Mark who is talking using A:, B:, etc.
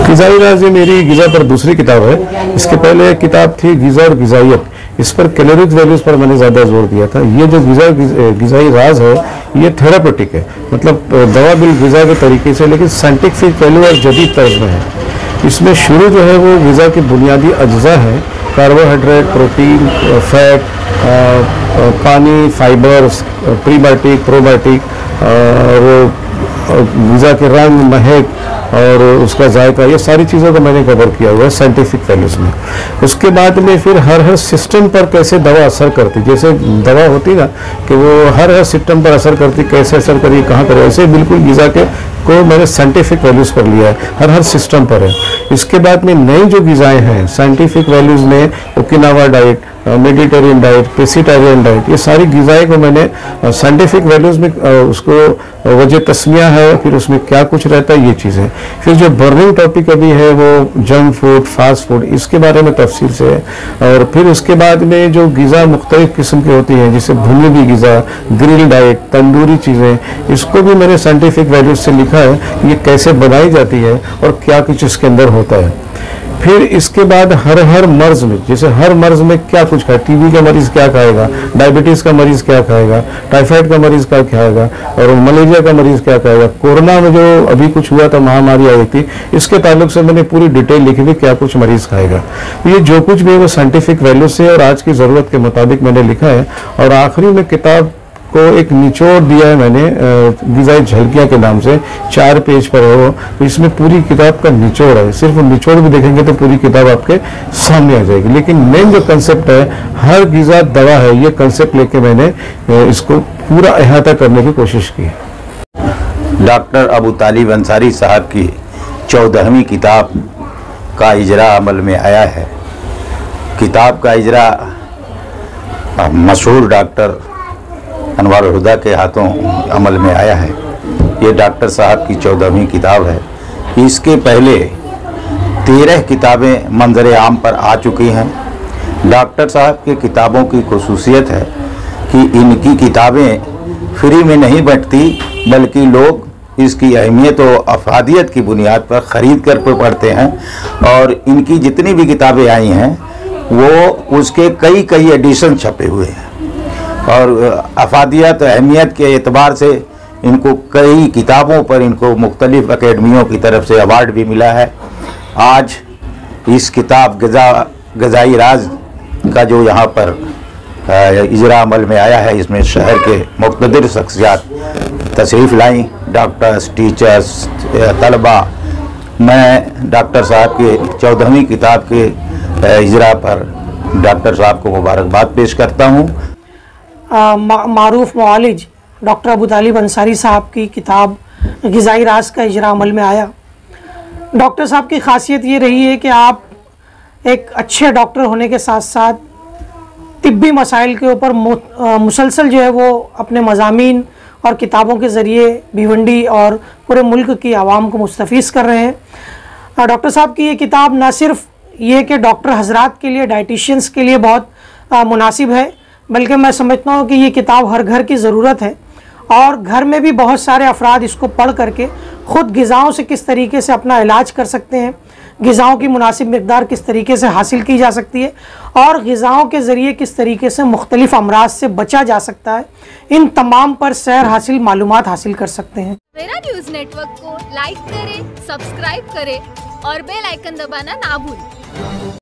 A: ग़िज़ाई राज़ ये मेरी ग़िज़ा पर दूसरी किताब है। इसके पहले एक किताब थी ग़िज़ा और ग़िज़ाइयत, इस पर कैलोरिक वैल्यूज़ पर मैंने ज़्यादा जोर दिया था। ये जो ग़िज़ाई राज़ है ये थेरापेटिक है, मतलब दवा बिल ग़िज़ा के तरीके से, लेकिन साइंटिफिक वैल्यू और जदीद तर्ज में है। इसमें शुरू जो है वो ग़िज़ा के बुनियादी अज्जा है, कार्बोहाइड्रेट, प्रोटीन, फैट, पानी, फाइबर्स, प्रीबायोटिक, प्रोबायोटिक, और ग़िज़ा के रंग, महक और उसका जायका, ये सारी चीज़ों को मैंने कवर किया हुआ है साइंटिफिक वैल्यूज़ में। उसके बाद में फिर हर सिस्टम पर कैसे दवा असर करती, जैसे दवा होती ना कि वो हर सिस्टम पर असर करती, कैसे असर करी, कहाँ करे, ऐसे बिल्कुल ग़िज़ा के को मैंने साइंटिफिक वैल्यूज़ पर लिया है, हर सिस्टम पर है। इसके बाद में नई जो ग़िज़ाएँ हैं साइंटिफिक वैल्यूज़ में, Okinawa diet, Mediterranean diet, pescatarian diet, ये सारी ग़िज़ाएँ को मैंने साइंटिफिक वैल्यूज़ में उसको वजह तस्मिया है, फिर उसमें क्या कुछ रहता है, ये चीज़ें। फिर जो बर्निंग टॉपिक अभी है वो जंक फूड, फास्ट फूड, इसके बारे में तफसील से है। और फिर उसके बाद में जो ग़िज़ा मुख्तलिफ किस्म की होती हैं, जैसे भुनी हुई ग़िज़ा, ग्रिल डाइट, तंदूरी चीज़ें, इसको भी मैंने साइंटिफिक वैल्यूज़ से लिखा है कि ये कैसे बनाई जाती है और क्या कुछ इसके अंदर होता है। फिर इसके बाद हर मर्ज में, जैसे हर मर्ज में क्या कुछ खाए, टीबी का मरीज़ क्या खाएगा, डायबिटीज़ का मरीज़ क्या खाएगा, टाइफाइड का मरीज़ क्या खाएगा, और मलेरिया का मरीज़ क्या खाएगा, कोरोना में जो अभी कुछ हुआ था, महामारी आई थी, इसके ताल्लुक से मैंने पूरी डिटेल लिखी हुई क्या कुछ मरीज़ खाएगा। ये जो कुछ भी है वो साइंटिफिक वैल्यू से और आज की ज़रूरत के मुताबिक मैंने लिखा है। और आखिरी में किताब को एक निचोड़ दिया है मैंने ग़िज़ाई झलकियाँ के नाम से, 4 पेज पर है वो, तो इसमें पूरी किताब का निचोड़ है। सिर्फ निचोड़ भी देखेंगे तो पूरी किताब आपके सामने आ जाएगी, लेकिन मेन जो कंसेप्ट है हर ग़िज़ा दवा है, ये कंसेप्ट लेके मैंने इसको पूरा अहाता करने की कोशिश की है।
B: डॉक्टर अबू तालिब अंसारी साहब की 14वीं किताब का इजरा अमल में आया है। किताब का इजरा मशहूर डॉक्टर अनवारुल हुदा के हाथों अमल में आया है। ये डॉक्टर साहब की 14वीं किताब है। इसके पहले 13 किताबें मंजर आम पर आ चुकी हैं। डॉक्टर साहब की किताबों की खुसूसियत है कि इनकी किताबें फ्री में नहीं बंटती, बल्कि लोग इसकी अहमियत और अफादियत की बुनियाद पर ख़रीद कर पढ़ते हैं। और इनकी जितनी भी किताबें आई हैं वो उसके कई एडिशन छपे हुए हैं, और अफादियत अहमियत के एतबार से इनको कई किताबों पर इनको मुख्तलिफ़ अकेडमियों की तरफ से अवार्ड भी मिला है। आज इस किताब ग़िज़ाई राज़ का जो यहाँ पर इजरा अमल में आया है, इसमें शहर के मुक़्तदिर शख्सियात तशरीफ़ लाई, डॉक्टर्स, टीचर्स, तलबा। मैं डॉक्टर साहब के 14वीं किताब के इजरा पर डॉक्टर साहब को मुबारकबाद पेश करता हूँ।
C: मारूफ मुआलिज डॉक्टर अबू तालिब अंसारी साहब की किताब ग़िज़ाई राज़ का इजरा अमल में आया। डॉक्टर साहब की खासियत ये रही है कि आप एक अच्छे डॉक्टर होने के साथ साथ तिब्बी मसाइल के ऊपर मुसलसल जो है वो अपने मज़ामीन और किताबों के ज़रिए भिवंडी और पूरे मुल्क की आवाम को मुस्तफ़ीज़ कर रहे हैं। डॉक्टर साहब की ये किताब न सिर्फ ये कि डॉक्टर हजरात के लिए, डाइटिशियंस के लिए बहुत मुनासिब है, बल्कि मैं समझता हूँ कि ये किताब हर घर की ज़रूरत है। और घर में भी बहुत सारे अफराद इसको पढ़ करके ख़ुद ग़िज़ाओं से किस तरीके से अपना इलाज कर सकते हैं, ग़िज़ाओं की मुनासिब मिक़दार किस तरीके से हासिल की जा सकती है, और ग़िज़ाओं के ज़रिए किस तरीके से मुख्तलिफ़ अमराज से बचा जा सकता है, इन तमाम पर सैर हासिल मालूमात हासिल कर सकते हैं।
D: सवेरा न्यूज़ नेटवर्क को लाइक करें, सब्सक्राइब करें और बेल आइकन दबाना ना भूलें।